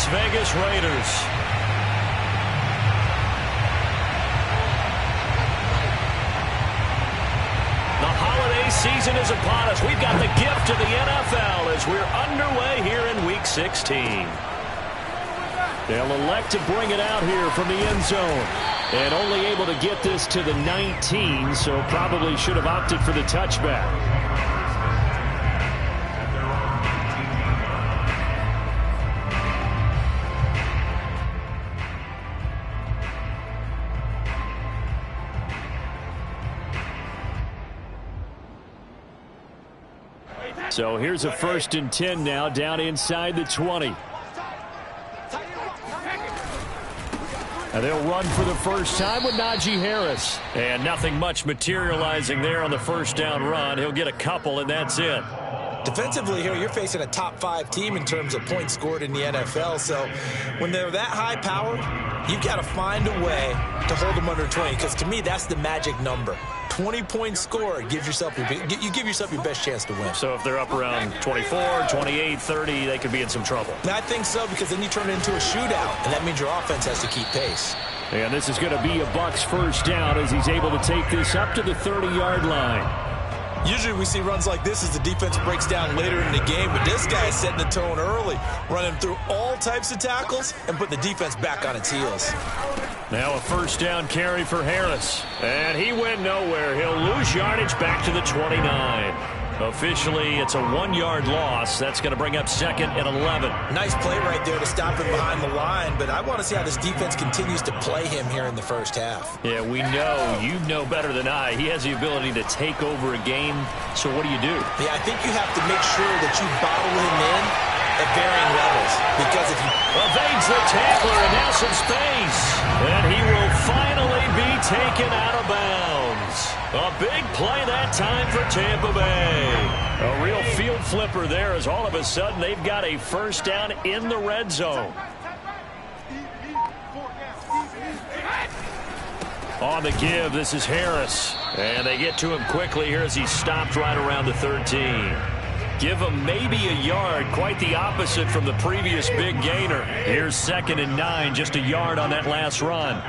Vegas Raiders. The holiday season is upon us. We've got the gift of the NFL as we're underway here in Week 16. They'll elect to bring it out here from the end zone. And only able to get this to the 19, so probably should have opted for the touchback. So here's a 1st and 10 now down inside the 20. And they'll run for the first time with Najee Harris. And nothing much materializing there on the first down run. He'll get a couple, and that's it. Defensively here, you're facing a top 5 team in terms of points scored in the NFL. So when they're that high-powered, you've got to find a way to hold them under 20. Because to me, that's the magic number. 20-point score, you give yourself your best chance to win. So if they're up around 24, 28, 30, they could be in some trouble. I think so, because then you turn it into a shootout, and that means your offense has to keep pace. And this is going to be a Bucs first down as he's able to take this up to the 30-yard line. Usually we see runs like this as the defense breaks down later in the game, but this guy is setting the tone early, running through all types of tackles and put the defense back on its heels. Now a first down carry for Harris. And he went nowhere. He'll lose yardage back to the 29. Officially, it's a 1-yard loss. That's going to bring up 2nd and 11. Nice play right there to stop him behind the line, but I want to see how this defense continues to play him here in the first half. Yeah, we know. You know better than I. He has the ability to take over a game. So what do you do? Yeah, I think you have to make sure that you bottle him in at varying levels, because if you evades the tackler and now some space, and he will finally be taken out of bounds. A big play that time for Tampa Bay. A real field flipper there as all of a sudden they've got a first down in the red zone. On the give, this is Harris. And they get to him quickly here as he's stopped right around the 13. Give him maybe a yard, quite the opposite from the previous big gainer. Here's 2nd and 9, just a yard on that last run.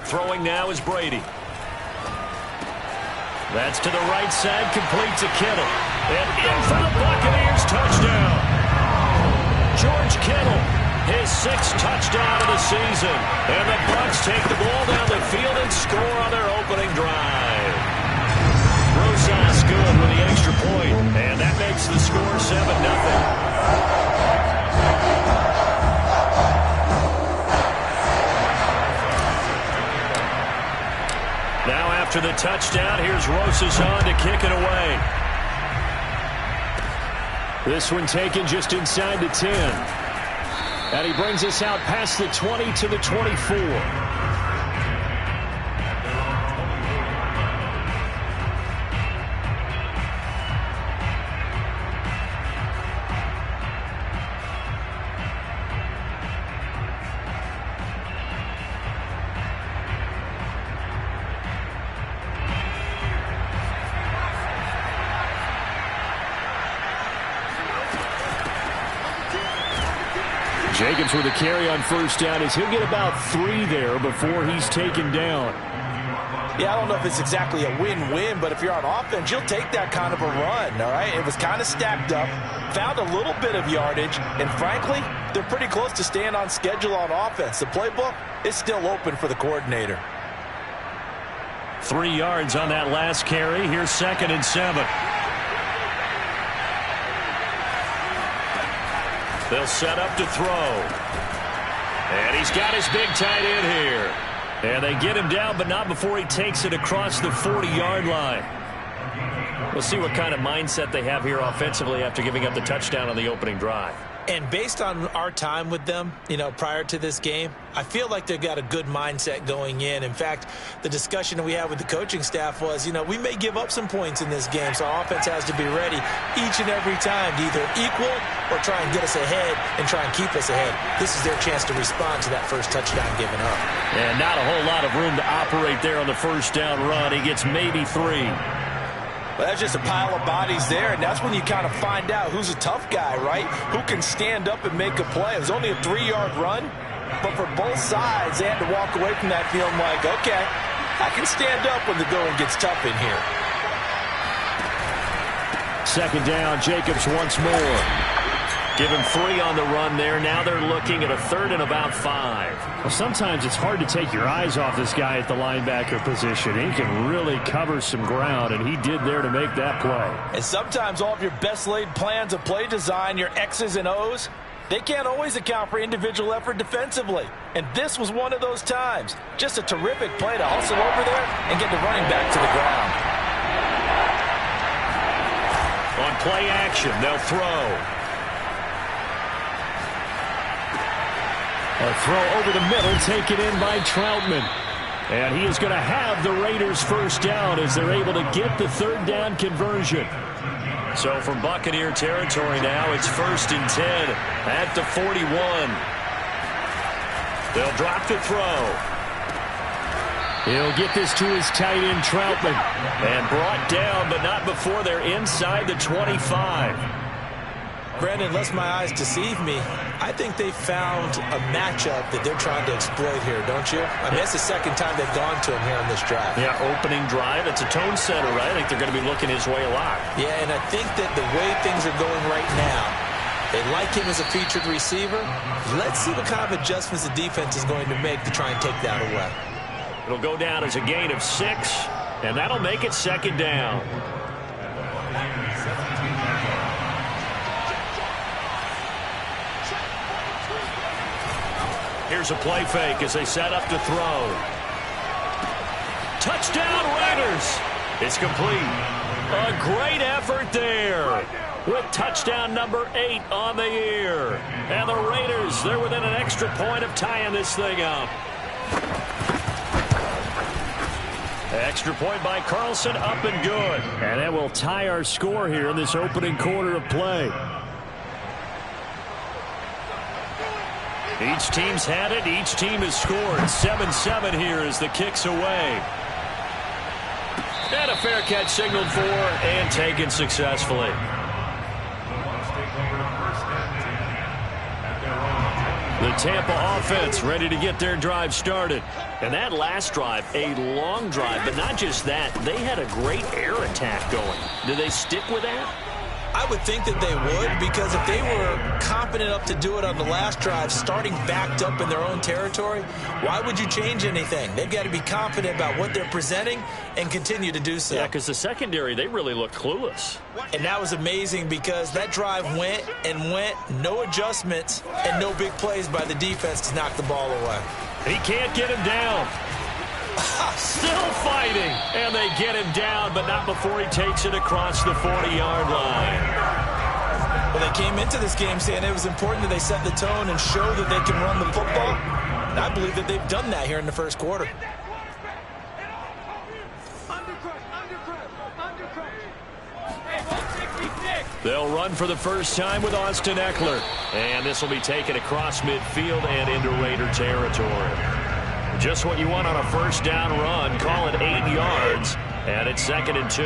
Throwing now is Brady. That's to the right side, complete to Kittle. And in for the Buccaneers, touchdown. George Kittle, his 6th touchdown of the season. And the Bucs take the ball down the field and score on their opening drive. Rosas good with the extra point, and that makes the score 7-0. Now after the touchdown, here's Rosas on to kick it away. This one taken just inside the 10. And he brings us out past the 20 to the 24. Jacobs with a carry on first down as he'll get about 3 there before he's taken down. Yeah, I don't know if it's exactly a win-win, but if you're on offense, you'll take that kind of a run, all right? It was kind of stacked up, found a little bit of yardage, and frankly, they're pretty close to staying on schedule on offense. The playbook is still open for the coordinator. 3 yards on that last carry. Here's 2nd and 7. They'll set up to throw. And he's got his big tight end here. And they get him down, but not before he takes it across the 40-yard line. We'll see what kind of mindset they have here offensively after giving up the touchdown on the opening drive. And based on our time with them, prior to this game, I feel like they've got a good mindset going in. In fact, the discussion that we had with the coaching staff was, we may give up some points in this game, so our offense has to be ready each and every time to either equal or try and get us ahead and try and keep us ahead. This is their chance to respond to that first touchdown given up. And not a whole lot of room to operate there on the first down run. He gets maybe 3. Well, that's just a pile of bodies there, and that's when you kind of find out who's a tough guy, right? Who can stand up and make a play. It was only a 3-yard run, but for both sides, they had to walk away from that feeling like, okay, I can stand up when the going gets tough in here. Second down, Jacobs once more. Give him 3 on the run there. Now they're looking at a 3rd and about 5. Well, sometimes it's hard to take your eyes off this guy at the linebacker position. He can really cover some ground, and he did there to make that play. And sometimes all of your best laid plans of play design, your X's and O's, they can't always account for individual effort defensively. And this was one of those times. Just a terrific play to hustle over there and get the running back to the ground. On play action, they'll throw. A throw over the middle, taken in by Troutman. And he is going to have the Raiders first down as they're able to get the 3rd down conversion. So from Buccaneer territory now, it's 1st and 10 at the 41. They'll drop the throw. He'll get this to his tight end, Troutman. And brought down, but not before they're inside the 25. Brandon, unless my eyes deceive me, I think they found a matchup that they're trying to exploit here, don't you? I mean, that's the second time they've gone to him here on this drive. Yeah, opening drive. It's a tone setter, right? I think they're going to be looking his way a lot. Yeah, and I think that the way things are going right now, they like him as a featured receiver. Let's see what kind of adjustments the defense is going to make to try and take that away. It'll go down as a gain of 6, and that'll make it 2nd down. Here's a play fake as they set up to throw. Touchdown, Raiders! It's complete. A great effort there with touchdown number 8 on the year. And the Raiders, they're within an extra point of tying this thing up. Extra point by Carlson, up and good. And that will tie our score here in this opening quarter of play. Each team's had it. Each team has scored. 7-7 here as the kick's away. And a fair catch signaled for and taken successfully. The Tampa offense ready to get their drive started. And that last drive, a long drive, but not just that. They had a great air attack going. Do they stick with that? I would think that they would, because if they were confident enough to do it on the last drive, starting backed up in their own territory, why would you change anything? They've got to be confident about what they're presenting and continue to do so. Yeah, because the secondary, they really look clueless. And that was amazing because that drive went and went, no adjustments, and no big plays by the defense to knock the ball away. He can't get him down. Still fighting, and they get him down, but not before he takes it across the 40-yard line. Well, they came into this game saying it was important that they set the tone and show that they can run the football. And I believe that they've done that here in the first quarter. They'll run for the first time with Austin Eckler. And this will be taken across midfield and into Raider territory. Just what you want on a first down run. Call it 8 yards. And it's 2nd and 2.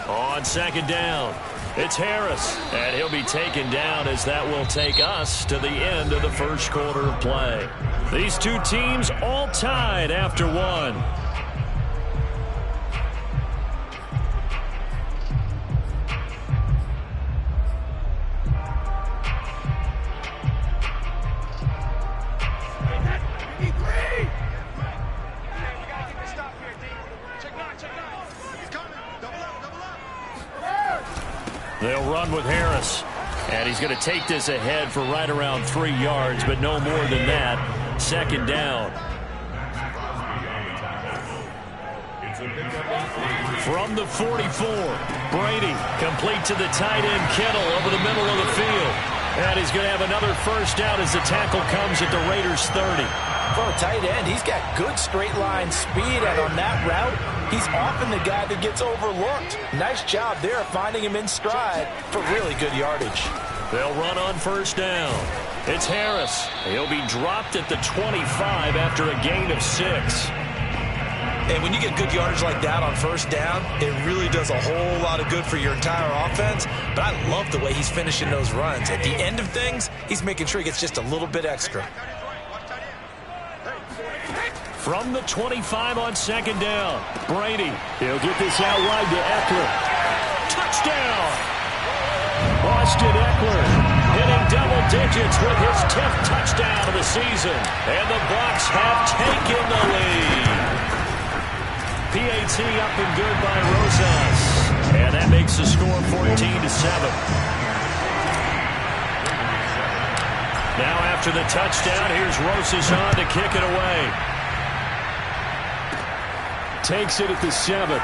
On 2nd down, it's Harris. And he'll be taken down as that will take us to the end of the first quarter of play. These two teams all tied after 1. They'll run with Harris. And he's going to take this ahead for right around 3 yards, but no more than that. 2nd down. From the 44, Brady complete to the tight end Kittle over the middle of the field. And he's going to have another first down as the tackle comes at the Raiders' 30. For a tight end, he's got good straight line speed, and on that route, he's often the guy that gets overlooked. Nice job there finding him in stride for really good yardage. They'll run on first down. It's Harris. He'll be dropped at the 25 after a gain of 6. And when you get good yardage like that on first down, it really does a whole lot of good for your entire offense. But I love the way he's finishing those runs. At the end of things, he's making sure he gets just a little bit extra. From the 25 on second down, Brady. He'll get this out wide to Eckler. Touchdown! Austin Eckler hitting double digits with his 10th touchdown of the season. And the Bucs have taken the lead. PAT up and good by Rosas. And that makes the score 14-7. Now after the touchdown, here's Rosas on to kick it away. Takes it at the 7.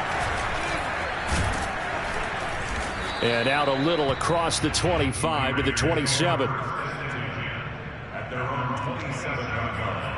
And out a little across the 25 to the 27. At their own 27-yard line.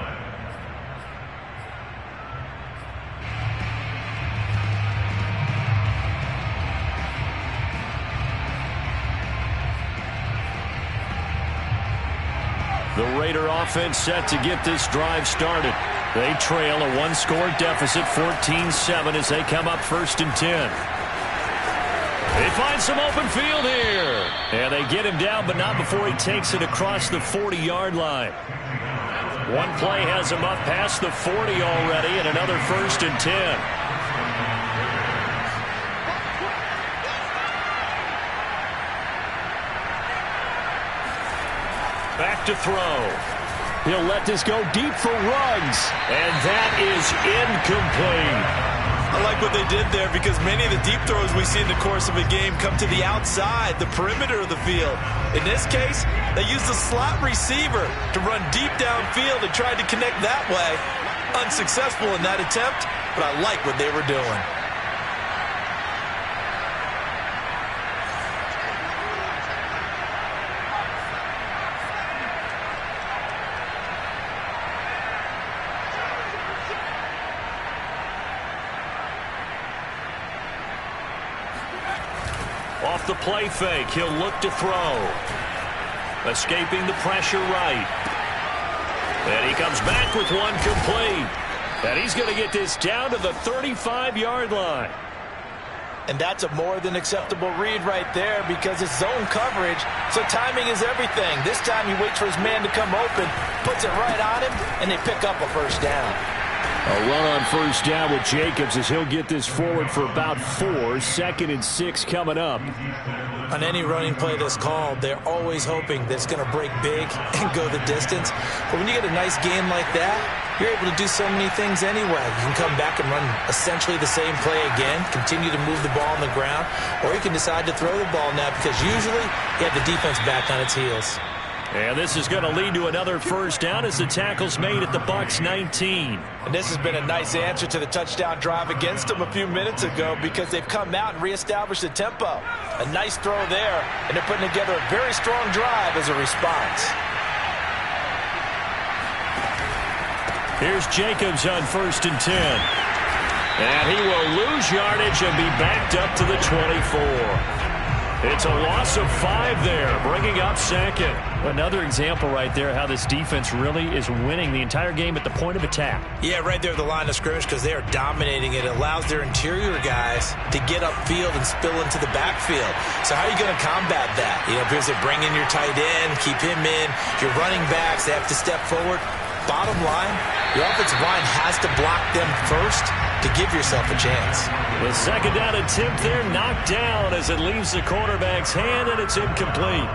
The Raider offense set to get this drive started. They trail a one-score deficit, 14-7, as they come up 1st and 10. They find some open field here. And they get him down, but not before he takes it across the 40-yard line. One play has him up past the 40 already, and another 1st and 10. Back to throw. He'll let this go deep for Ruggs. And that is incomplete. I like what they did there because many of the deep throws we see in the course of a game come to the outside, the perimeter of the field. In this case, they used the slot receiver to run deep downfield and tried to connect that way. Unsuccessful in that attempt, but I like what they were doing. Off the play fake, he'll look to throw. Escaping the pressure right. And he comes back with one complete. And he's going to get this down to the 35-yard line. And that's a more than acceptable read right there because it's zone coverage, so timing is everything. This time he waits for his man to come open, puts it right on him, and they pick up a first down. A run on first down with Jacobs as he'll get this forward for about 4. 2nd and 6 coming up. On any running play that's called, they're always hoping that it's going to break big and go the distance. But when you get a nice gain like that, you're able to do so many things anyway. You can come back and run essentially the same play again, continue to move the ball on the ground, or you can decide to throw the ball now because usually you have the defense back on its heels. And this is going to lead to another first down as the tackle's made at the Bucs 19. And this has been a nice answer to the touchdown drive against them a few minutes ago because they've come out and reestablished the tempo. A nice throw there, and they're putting together a very strong drive as a response. Here's Jacobs on 1st and 10. And he will lose yardage and be backed up to the 24. It's a loss of 5 there, bringing up 2nd. Another example right there how this defense really is winning the entire game at the point of attack. Yeah, right there at the line of scrimmage because they are dominating it. It allows their interior guys to get upfield and spill into the backfield. So how are you going to combat that? You know, because they bring in your tight end, keep him in. Your running backs, they have to step forward. Bottom line, your offensive line has to block them first to give yourself a chance. The second down attempt there knocked down as it leaves the quarterback's hand, and it's incomplete.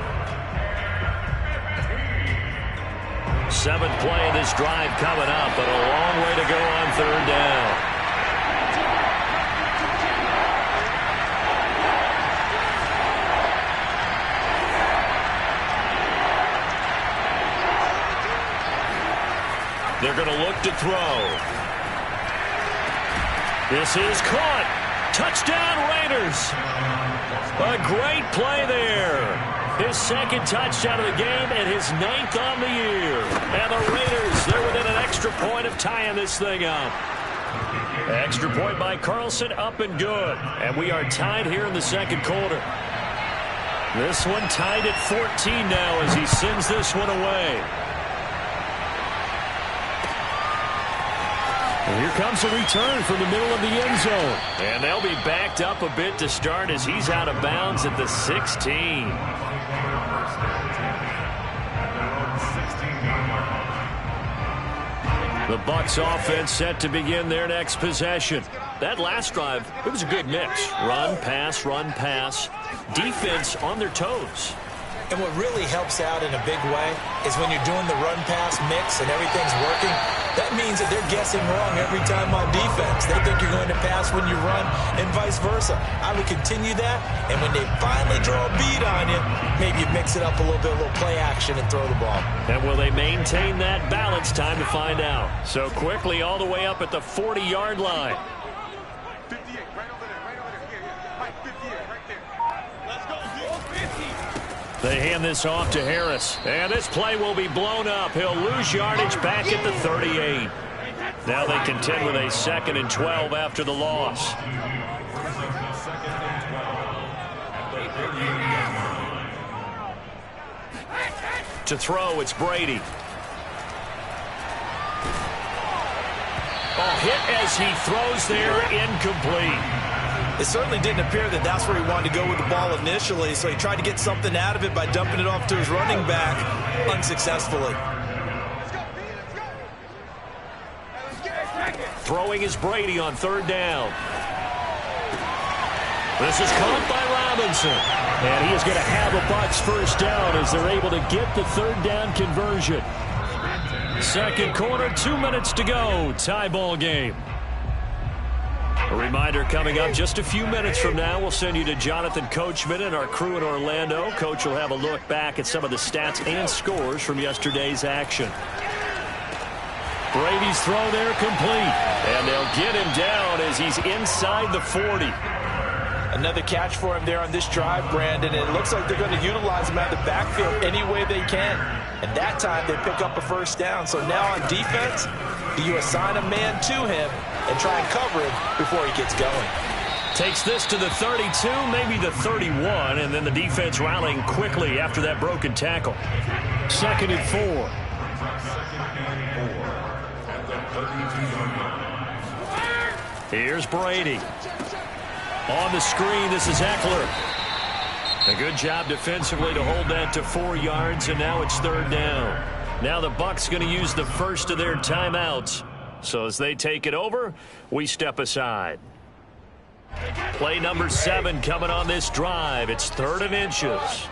7th play of this drive coming up, but a long way to go on 3rd down. They're going to look to throw. This is caught. Touchdown, Raiders. A great play there. His 2nd touchdown of the game and his 9th on the year. And the Raiders, they're within an extra point of tying this thing up. Extra point by Carlson, up and good. And we are tied here in the 2nd quarter. This one tied at 14 now as he sends this one away. And here comes a return from the middle of the end zone. And they'll be backed up a bit to start as he's out of bounds at the 16. The Bucs offense set to begin their next possession. That last drive, it was a good mix. Run, pass. Defense on their toes. And what really helps out in a big way is when you're doing the run-pass mix and everything's working, that means that they're guessing wrong every time on defense. They think you're going to pass when you run and vice versa. I would continue that, and when they finally draw a bead on you, maybe you mix it up a little bit, a little play action, and throw the ball. And will they maintain that balance? Time to find out. So quickly all the way up at the 40-yard line. 58, right over there. Yeah. Right, 58, right there. Let's go, 50. They hand this off to Harris. And this play will be blown up. He'll lose yardage back at the 38. Now they contend with a 2nd and 12 after the loss. To throw, it's Brady. Oh, hit as he throws there, incomplete. It certainly didn't appear that that's where he wanted to go with the ball initially, so he tried to get something out of it by dumping it off to his running back unsuccessfully. Throwing is Brady on 3rd down. This is caught by Robinson. And he is going to have a Bucs first down as they're able to get the 3rd down conversion. Second quarter, 2 minutes to go. Tie ball game. A reminder coming up just a few minutes from now. We'll send you to Jonathan Coachman and our crew in Orlando. Coach will have a look back at some of the stats and scores from yesterday's action. Brady's throw there complete. And they'll get him down as he's inside the 40. Another catch for him there on this drive, Brandon. It looks like they're going to utilize him out of the backfield any way they can. And that time they pick up a first down. So now on defense, do you assign a man to him and try and cover him before he gets going? Takes this to the 32, maybe the 31, and then the defense rallying quickly after that broken tackle. 2nd and 4. Here's Brady. On the screen, this is Eckler. A good job defensively to hold that to 4 yards, and now it's 3rd down. Now the Bucs going to use the first of their timeouts. So as they take it over, we step aside. Play number 7 coming on this drive. It's 3rd and inches.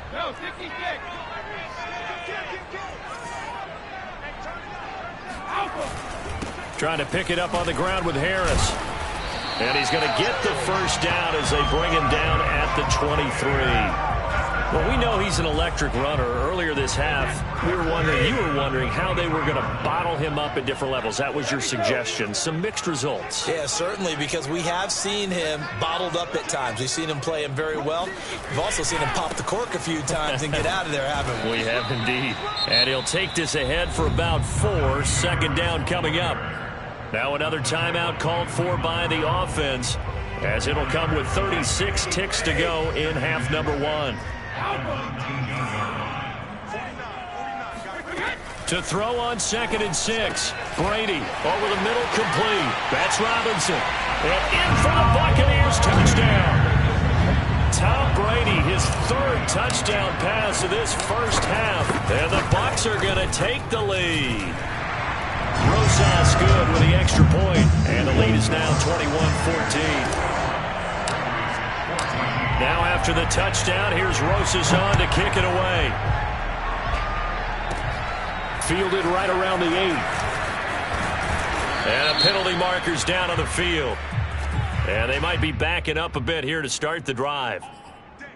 Trying to pick it up on the ground with Harris. And he's going to get the first down as they bring him down at the 23. Well, we know he's an electric runner. Earlier this half, you were wondering how they were going to bottle him up at different levels. That was your suggestion. Some mixed results. Yeah, certainly, because we have seen him bottled up at times. We've seen him play him very well. We've also seen him pop the cork a few times and get out of there, haven't we? We have indeed. And he'll take this ahead for about 4. 2nd down coming up. Now another timeout called for by the offense, as it'll come with 36 ticks to go in half number 1. To throw on 2nd and 6. Brady over the middle, complete. That's Robinson. And in for the Buccaneers, touchdown. Tom Brady, his 3rd touchdown pass of this first half. And the Bucs are going to take the lead. Rosas good with the extra point, and the lead is now 21-14. Now after the touchdown, here's Rosas on to kick it away. Fielded right around the 8. And a penalty marker's down on the field. And they might be backing up a bit here to start the drive.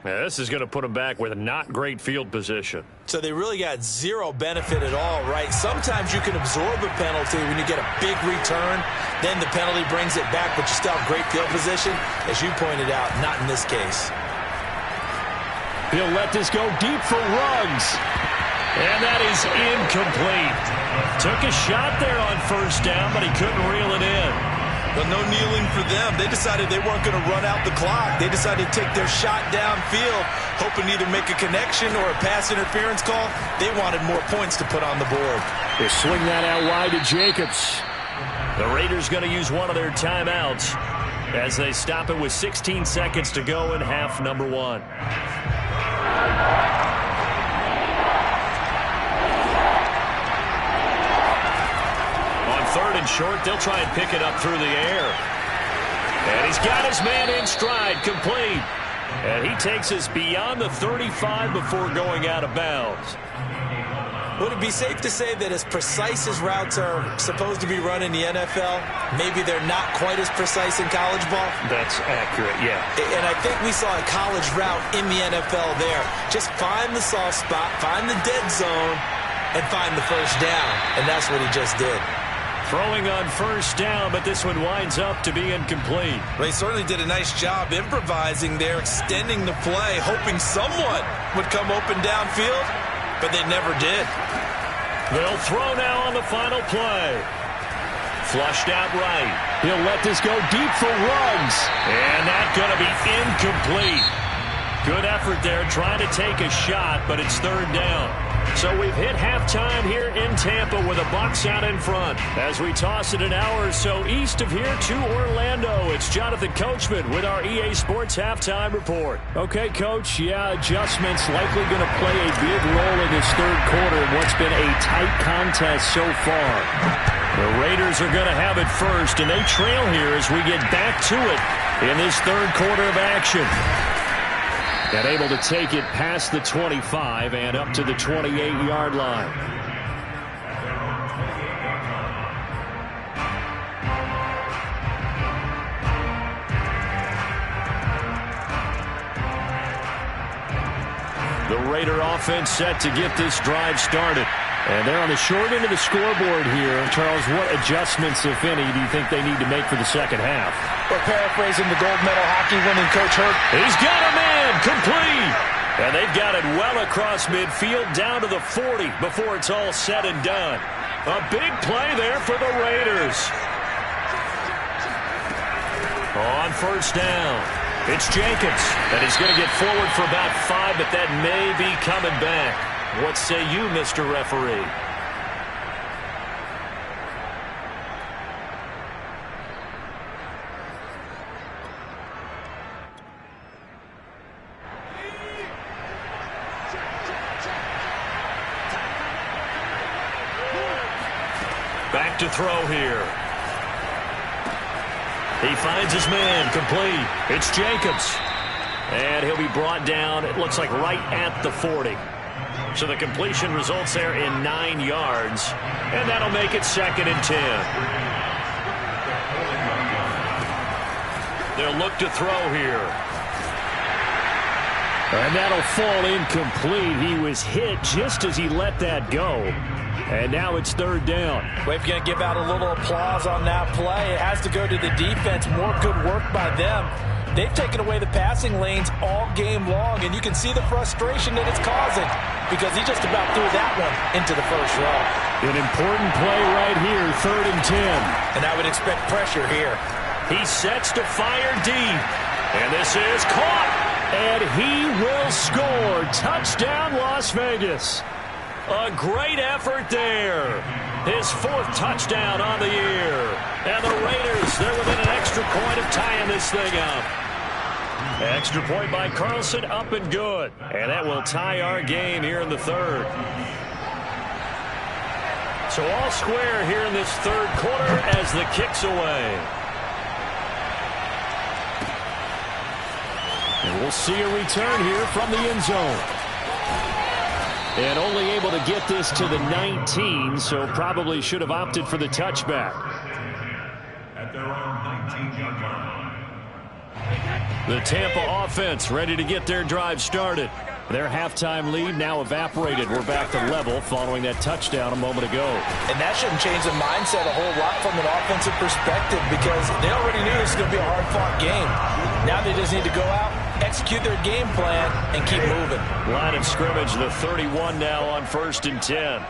Now, this is going to put them back with a not great field position. So they really got zero benefit at all, right? Sometimes you can absorb a penalty when you get a big return. Then the penalty brings it back, but you still have great field position. As you pointed out, not in this case. He'll let this go deep for Ruggs. And that is incomplete. Took a shot there on 1st down, but he couldn't reel it in. But no kneeling for them. They decided they weren't going to run out the clock. They decided to take their shot downfield, hoping to either make a connection or a pass interference call. They wanted more points to put on the board. They swing that out wide to Jacobs. The Raiders going to use one of their timeouts as they stop it with 16 seconds to go in half number 1. On 3rd and short, they'll try and pick it up through the air. And he's got his man in stride, complete. And he takes us beyond the 35 before going out of bounds. Would it be safe to say that as precise as routes are supposed to be run in the NFL, maybe they're not quite as precise in college ball? That's accurate, yeah. And I think we saw a college route in the NFL there. Just find the soft spot, find the dead zone, and find the first down. And that's what he just did. Throwing on first down, but this one winds up to be incomplete. They certainly did a nice job improvising there, extending the play, hoping someone would come open downfield, but they never did. They'll throw now on the final play. Flushed out right. He'll let this go deep for Ruggs. And that's going to be incomplete. Good effort there trying to take a shot, but it's 3rd down. So we've hit halftime here in Tampa with the Bucs out in front. As we toss it an hour or so east of here to Orlando, it's Jonathan Coachman with our EA Sports Halftime Report. Okay, Coach, adjustments likely going to play a big role in this 3rd quarter in what's been a tight contest so far. The Raiders are going to have it first, and they trail here as we get back to it in this 3rd quarter of action. And able to take it past the 25 and up to the 28-yard line. The Raider offense set to get this drive started. And they're on the short end of the scoreboard here. Charles, what adjustments, if any, do you think they need to make for the second half? Well, paraphrasing the gold medal hockey winning coach Hurt. He's got a man complete. And they've got it well across midfield down to the 40 before it's all said and done. A big play there for the Raiders. On first down, it's Jenkins. And he's going to get forward for about 5, but that may be coming back. What say you, Mr. Referee? Back to throw here. He finds his man, complete. It's Jacobs. And he'll be brought down, it looks like right at the 40. So the completion results there in 9 yards. And that'll make it 2nd and 10. They'll look to throw here. And that'll fall incomplete. He was hit just as he let that go. And now it's 3rd down. We're going to give out a little applause on that play. It has to go to the defense. More good work by them. They've taken away the passing lanes all game long, and you can see the frustration that it's causing because he just about threw that one into the first row. An important play right here, 3rd and 10. And I would expect pressure here. He sets to fire deep. And this is caught. And he will score. Touchdown, Las Vegas. A great effort there. His 4th touchdown on the year. And the Raiders, they're within an extra point of tying this thing up. Extra point by Carlson, up and good. And that will tie our game here in the 3rd. So all square here in this 3rd quarter as the kick's away. And we'll see a return here from the end zone. And only able to get this to the 19, so probably should have opted for the touchback. At their own 19-yard line. The Tampa offense ready to get their drive started. Their halftime lead now evaporated. We're back to level following that touchdown a moment ago. And that shouldn't change the mindset a whole lot from an offensive perspective because they already knew this was going to be a hard-fought game. Now they just need to go out, execute their game plan, and keep moving. Line of scrimmage, the 31 now on 1st and 10.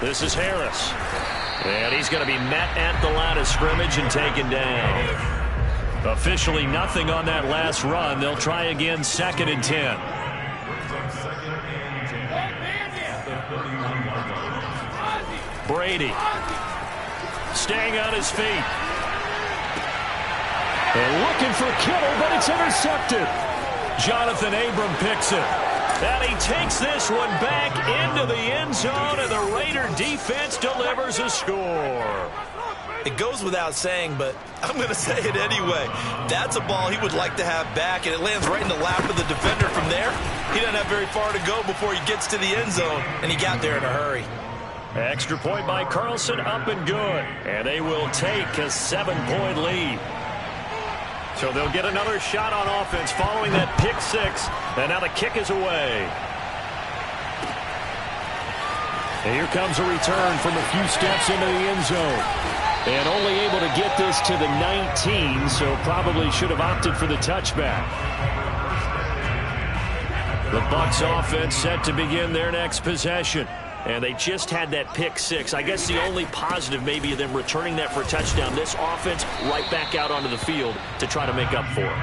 This is Harris. And he's going to be met at the line of scrimmage and taken down. Officially nothing on that last run. They'll try again 2nd and 10. Brady staying on his feet. And looking for Kittle, but it's intercepted. Jonathan Abram picks it. And he takes this one back into the end zone, and the Raider defense delivers a score. It goes without saying, but I'm going to say it anyway. That's a ball he would like to have back, and it lands right in the lap of the defender from there. He doesn't have very far to go before he gets to the end zone, and he got there in a hurry. Extra point by Carlson, up and good. And they will take a 7-point lead. So they'll get another shot on offense following that pick six. And now the kick is away. And here comes a return from a few steps into the end zone. And only able to get this to the 19, so probably should have opted for the touchback. The Bucs offense set to begin their next possession. And they just had that pick six. I guess the only positive maybe of them returning that for a touchdown. This offense right back out onto the field to try to make up for it.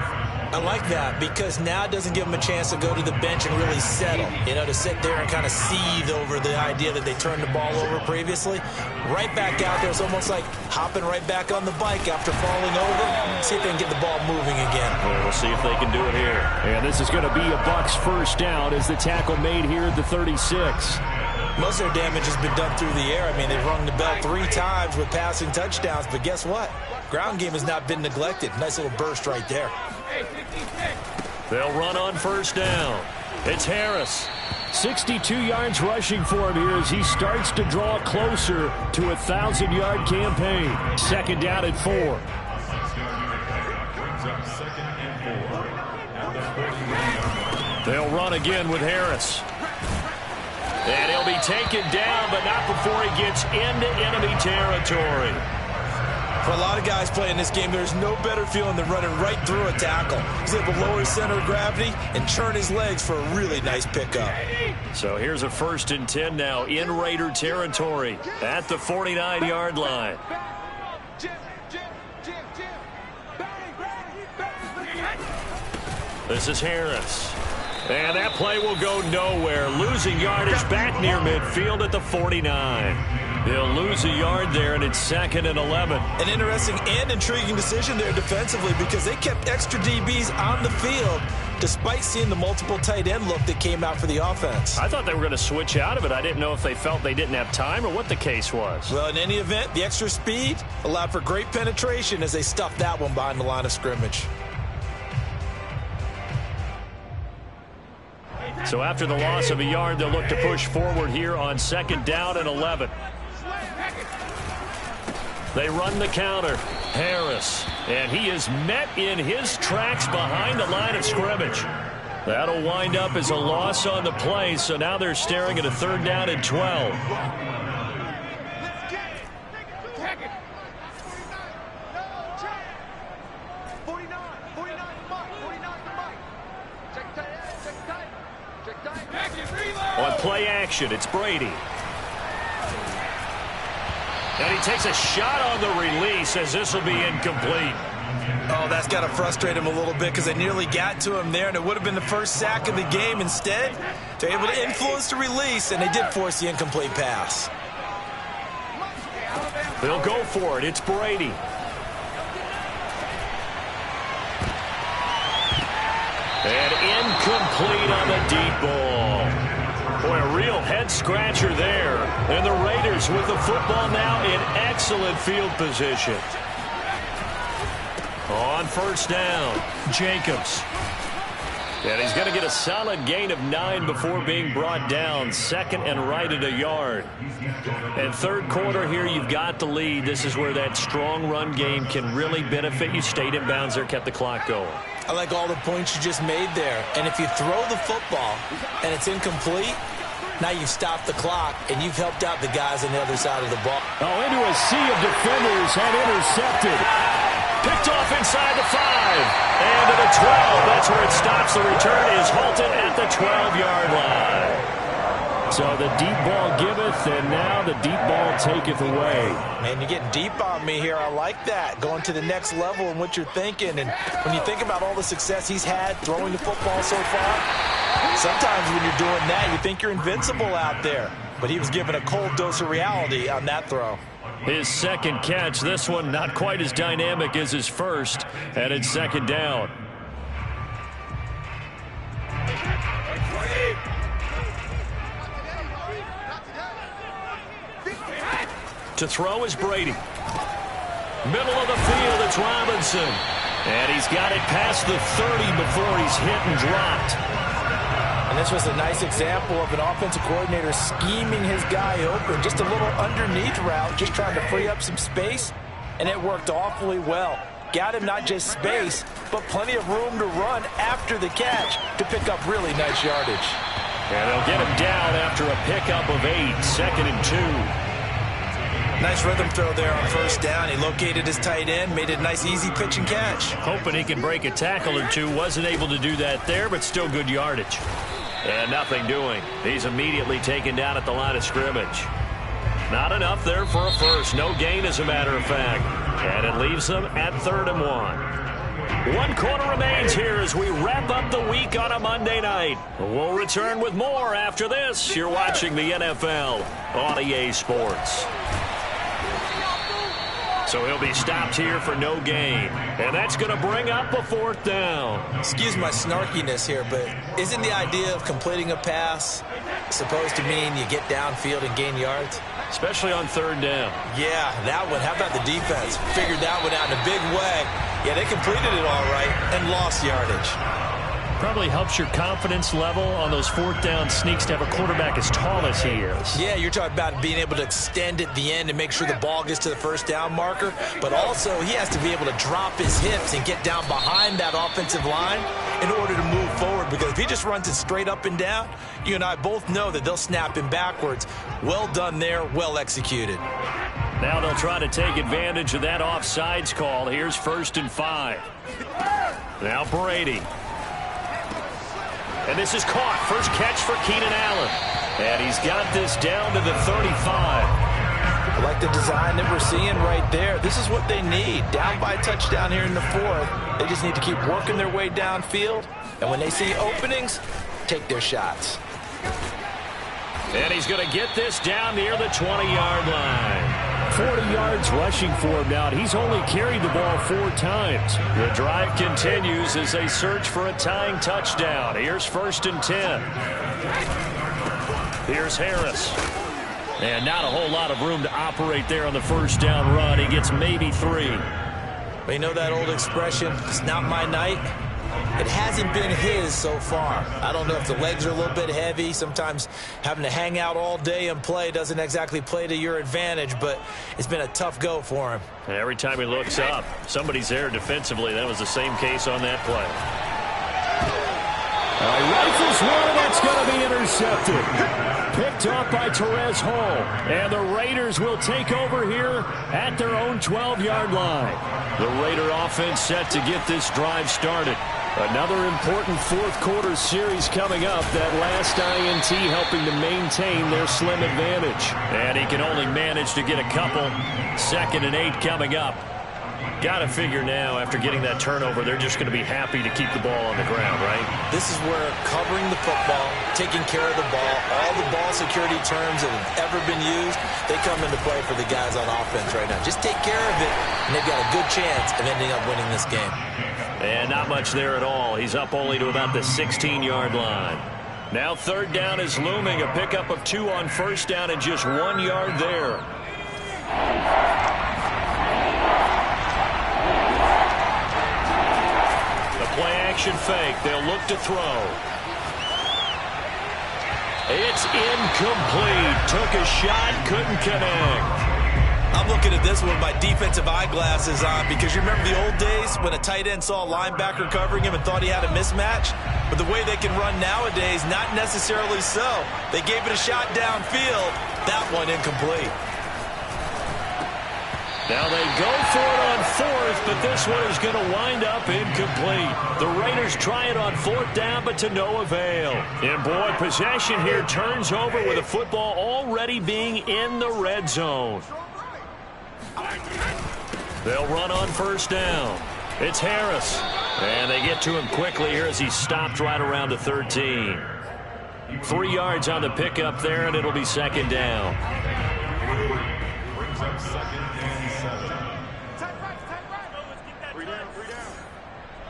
I like that because now it doesn't give them a chance to go to the bench and really settle. You know, to sit there and kind of seethe over the idea that they turned the ball over previously. Right back out there. It's almost like hopping right back on the bike after falling over. See if they can get the ball moving again. Well, we'll see if they can do it here. And this is going to be a Bucs first down as the tackle made here at the 36. Most of their damage has been done through the air. I mean, they've rung the bell 3 times with passing touchdowns, but guess what? Ground game has not been neglected. Nice little burst right there. They'll run on first down. It's Harris. 62 yards rushing for him here as he starts to draw closer to a 1,000-yard campaign. Second down at 4. They'll run again with Harris. And he'll be taken down, but not before he gets into enemy territory. For a lot of guys playing this game, there's no better feeling than running right through a tackle. He's able to lower his center of gravity and churn his legs for a really nice pickup. So here's a 1st and 10 now in Raider territory at the 49-yard line. This is Harris. And that play will go nowhere. Losing yardage back near midfield at the 49. They'll lose a yard there, and it's 2nd and 11. An interesting and intriguing decision there defensively because they kept extra DBs on the field despite seeing the multiple tight end look that came out for the offense. I thought they were going to switch out of it. I didn't know if they felt they didn't have time or what the case was. Well, in any event, the extra speed allowed for great penetration as they stuffed that one behind the line of scrimmage. So after the loss of a yard, they'll look to push forward here on 2nd down and 11. They run the counter. Harris. And he is met in his tracks behind the line of scrimmage. That'll wind up as a loss on the play, so now they're staring at a 3rd down and 12. On play action, it's Brady. And he takes a shot on the release as this will be incomplete. Oh, that's got to frustrate him a little bit because they nearly got to him there, and it would have been the first sack of the game. Instead, they're able to influence the release, and they did force the incomplete pass. They'll go for it. It's Brady. And incomplete on the deep ball. Boy, a real head-scratcher there. And the Raiders with the football now in excellent field position. On first down, Jacobs. And he's going to get a solid gain of 9 before being brought down. 2nd and right at a yard. And 3rd quarter here, you've got the lead. This is where that strong run game can really benefit you. Stayed in bounds there, kept the clock going. I like all the points you just made there. And if you throw the football and it's incomplete, now you've stopped the clock and you've helped out the guys on the other side of the ball. Oh, into a sea of defenders and intercepted. Picked off inside the 5. And to the 12. That's where it stops. The return is halted at the 12-yard line. So the deep ball giveth, and now the deep ball taketh away. Man, you're getting deep on me here. I like that. Going to the next level in what you're thinking. And when you think about all the success he's had throwing the football so far, sometimes when you're doing that, you think you're invincible out there. but he was given a cold dose of reality on that throw. His second catch, this one not quite as dynamic as his first, and it's second down. To throw is Brady. Middle of the field, it's Robinson. And he's got it past the 30 before he's hit and dropped. And this was a nice example of an offensive coordinator scheming his guy open. Just a little underneath route, just trying to free up some space. And it worked awfully well. Got him not just space, but plenty of room to run after the catch to pick up really nice yardage. And they'll get him down after a pickup of 8, 2nd and 2. Nice rhythm throw there on first down. He located his tight end, made it a nice easy pitch and catch. Hoping he can break a tackle or two. Wasn't able to do that there, but still good yardage. And nothing doing. He's immediately taken down at the line of scrimmage. Not enough there for a first. No gain, as a matter of fact. And it leaves them at 3rd and 1. 1 quarter remains here as we wrap up the week on a Monday night. We'll return with more after this. You're watching the NFL on EA Sports. So he'll be stopped here for no gain. And that's going to bring up a 4th down. Excuse my snarkiness here, but isn't the idea of completing a pass supposed to mean you get downfield and gain yards? Especially on 3rd down. Yeah, that one. How about the defense? Figured that one out in a big way. Yeah, they completed it all right and lost yardage. Probably helps your confidence level on those 4th down sneaks to have a quarterback as tall as he is. Yeah, you're talking about being able to extend at the end and make sure the ball gets to the first down marker. But also, he has to be able to drop his hips and get down behind that offensive line in order to move forward. Because if he just runs it straight up and down, you and I both know that they'll snap him backwards. Well done there, well executed. Now they'll try to take advantage of that offsides call. Here's 1st and 5. Now Brady. And this is caught. First catch for Keenan Allen. And he's got this down to the 35. I like the design that we're seeing right there. This is what they need. Down by a touchdown here in the 4th. They just need to keep working their way downfield. And when they see openings, take their shots. And he's going to get this down near the 20-yard line. 40 yards rushing for him now. He's only carried the ball 4 times. The drive continues as they search for a tying touchdown. Here's 1st and 10. Here's Harris. And not a whole lot of room to operate there on the first down run. He gets maybe 3. But you know that old expression, it's not my night? It hasn't been his so far. I don't know if the legs are a little bit heavy. Sometimes having to hang out all day and play doesn't exactly play to your advantage, but it's been a tough go for him. And every time he looks up, somebody's there defensively. That was the same case on that play. Rifles one, that's going to be intercepted. Picked off by Terez Hall. And the Raiders will take over here at their own 12-yard line. The Raider offense set to get this drive started. Another important 4th quarter series coming up. That last INT helping to maintain their slim advantage. And he can only manage to get a couple. 2nd and 8 coming up. Got to figure now, after getting that turnover, they're just going to be happy to keep the ball on the ground, right? This is where covering the football, taking care of the ball, all the ball security terms that have ever been used, they come into play for the guys on offense right now. Just take care of it, and they've got a good chance of ending up winning this game. And not much there at all. He's up only to about the 16-yard line. Now 3rd down is looming. A pickup of 2 on first down and just 1 yard there. Play-action fake. They'll look to throw. It's incomplete. Took a shot, couldn't connect. I'm looking at this with my defensive eyeglasses on because you remember the old days when a tight end saw a linebacker covering him and thought he had a mismatch? But the way they can run nowadays, not necessarily so. They gave it a shot downfield. That one incomplete. Now they go for it on 4th, but this one is going to wind up incomplete. The Raiders try it on 4th down, but to no avail. And boy, possession here turns over with the football already being in the red zone. They'll run on first down. It's Harris. And they get to him quickly here as he's stopped right around the 13. 3 yards on the pickup there, and it'll be second down. Brings up second and 7. Three down.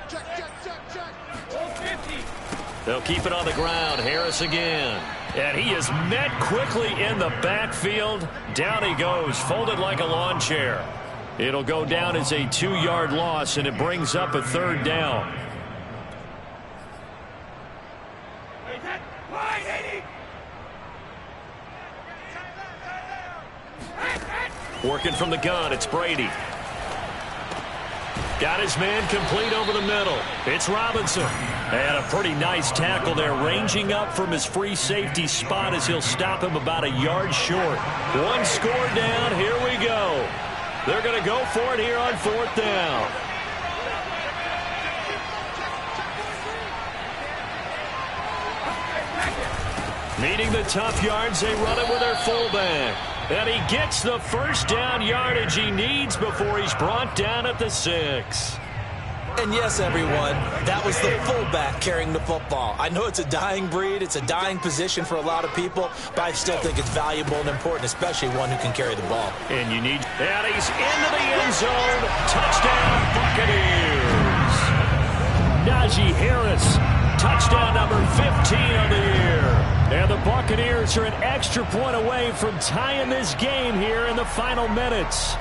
Check. 50. They'll keep it on the ground. Harris again. And he is met quickly in the backfield. Down he goes, folded like a lawn chair. It'll go down as a 2-yard loss, and it brings up a third down. Working from the gun, it's Brady. Got his man complete over the middle. It's Robinson. And a pretty nice tackle there, ranging up from his free safety spot as he'll stop him about a yard short. 1 score down. Here we go. They're going to go for it here on 4th down. Needing the tough yards, they run it with their fullback. And he gets the first down yardage he needs before he's brought down at the 6. And yes, everyone, that was the fullback carrying the football. I know it's a dying breed, it's a dying position for a lot of people, but I still think it's valuable and important, especially one who can carry the ball. And you need... And he's into the end zone. Touchdown, Buccaneers. Najee Harris, touchdown number 15 of the year. And the Buccaneers are an extra point away from tying this game here in the final minutes.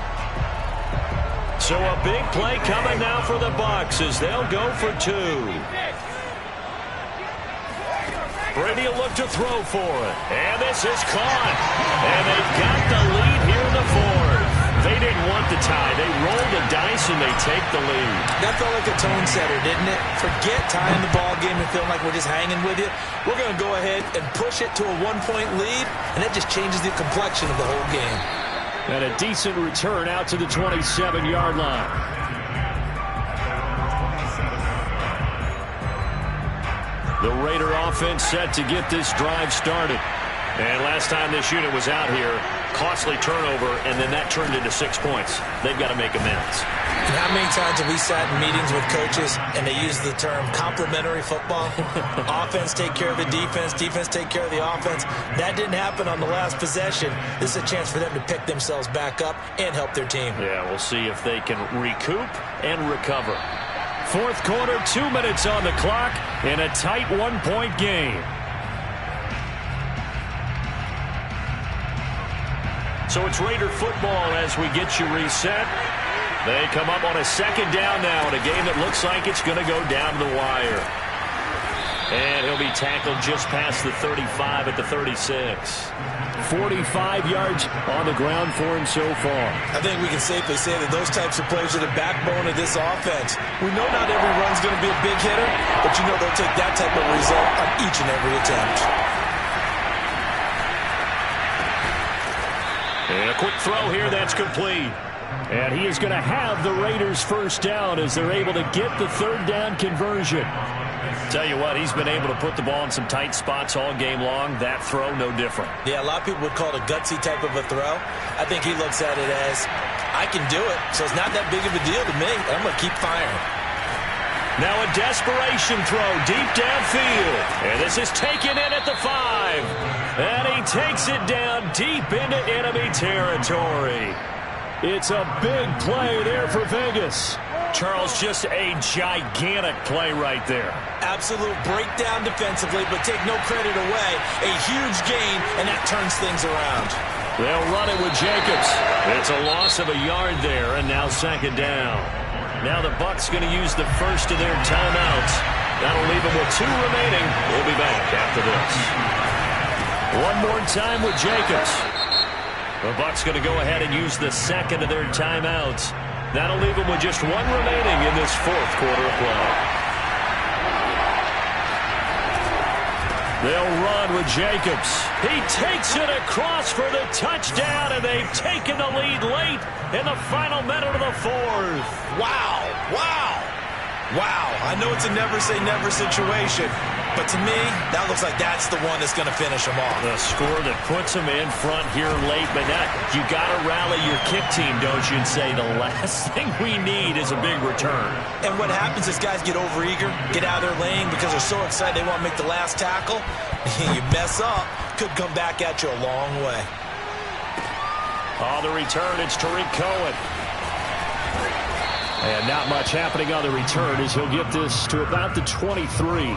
So a big play coming now for the Bucs as they'll go for 2. Brady will look to throw for it. And this is caught. And they've got the lead here in the 4th. They didn't want the tie. They rolled the dice and they take the lead. That felt like a tone setter, didn't it? Forget tying the ball game and feeling like we're just hanging with you. We're going to go ahead and push it to a 1-point lead, and that just changes the complexion of the whole game. And a decent return out to the 27-yard line. The Raider offense set to get this drive started. And last time this unit was out here, costly turnover, and then that turned into 6 points. They've got to make amends. And how many times have we sat in meetings with coaches and they use the term complementary football? Offense take care of the defense, defense take care of the offense. That didn't happen on the last possession. This is a chance for them to pick themselves back up and help their team. Yeah, we'll see if they can recoup and recover. 4th quarter, 2 minutes on the clock in a tight 1-point game. So it's Raider football as we get you reset. They come up on a 2nd down now in a game that looks like it's going to go down to the wire. And he'll be tackled just past the 35 at the 36. 45 yards on the ground for him so far. I think we can safely say that those types of plays are the backbone of this offense. We know not every run's going to be a big hitter, but you know they'll take that type of result on each and every attempt. And a quick throw here that's complete. And he is going to have the Raiders first down as they're able to get the 3rd down conversion. Tell you what, he's been able to put the ball in some tight spots all game long. That throw, no different. Yeah, a lot of people would call it a gutsy type of a throw. I think he looks at it as, I can do it, so it's not that big of a deal to me. I'm going to keep firing. Now a desperation throw deep downfield. And this is taken in at the 5. And he takes it down deep into enemy territory. It's a big play there for Vegas. Charles, just a gigantic play right there. Absolute breakdown defensively, but take no credit away. A huge gain, and that turns things around. They'll run it with Jacobs. It's a loss of a yard there, and now 2nd down. Now the Bucs going to use the first of their timeouts. That'll leave them with 2 remaining. We'll be back after this. One more time with Jacobs. The Bucs going to go ahead and use the 2nd of their timeouts. That'll leave them with just 1 remaining in this 4th quarter of play. They'll run with Jacobs. He takes it across for the touchdown, and they've taken the lead late in the final minute of the 4th. Wow, wow, wow. I know it's a never say never situation, But to me, that looks like that's the one that's going to finish them off. The score that puts them in front here late. But now you got to rally your kick team, don't you, and say the last thing we need is a big return. And what happens is guys get overeager, get out of their lane because they're so excited they want to make the last tackle. You mess up, could come back at you a long way. On the return, it's Tariq Cohen. And not much happening on the return as he'll get this to about the 23.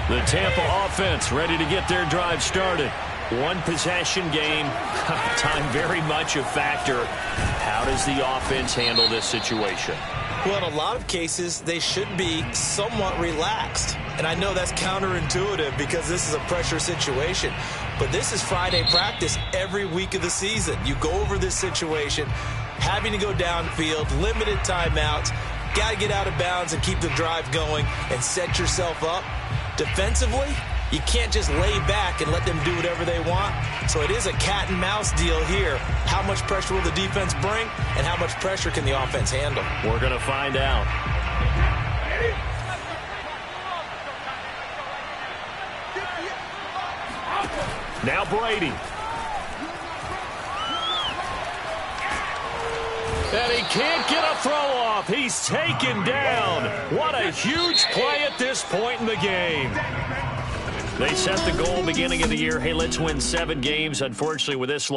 The Tampa offense ready to get their drive started. One possession game. Time very much a factor. How does the offense handle this situation? Well, in a lot of cases, they should be somewhat relaxed. And I know that's counterintuitive because this is a pressure situation. But this is Friday practice every week of the season. You go over this situation, having to go downfield, limited timeouts, got to get out of bounds and keep the drive going and set yourself up. Defensively, you can't just lay back and let them do whatever they want. So it is a cat and mouse deal here. How much pressure will the defense bring and how much pressure can the offense handle? We're going to find out. Now Brady. And he can't get a throw off. He's taken down. What a huge play at this point in the game. They set the goal beginning of the year. Hey, let's win 7 games. Unfortunately, with this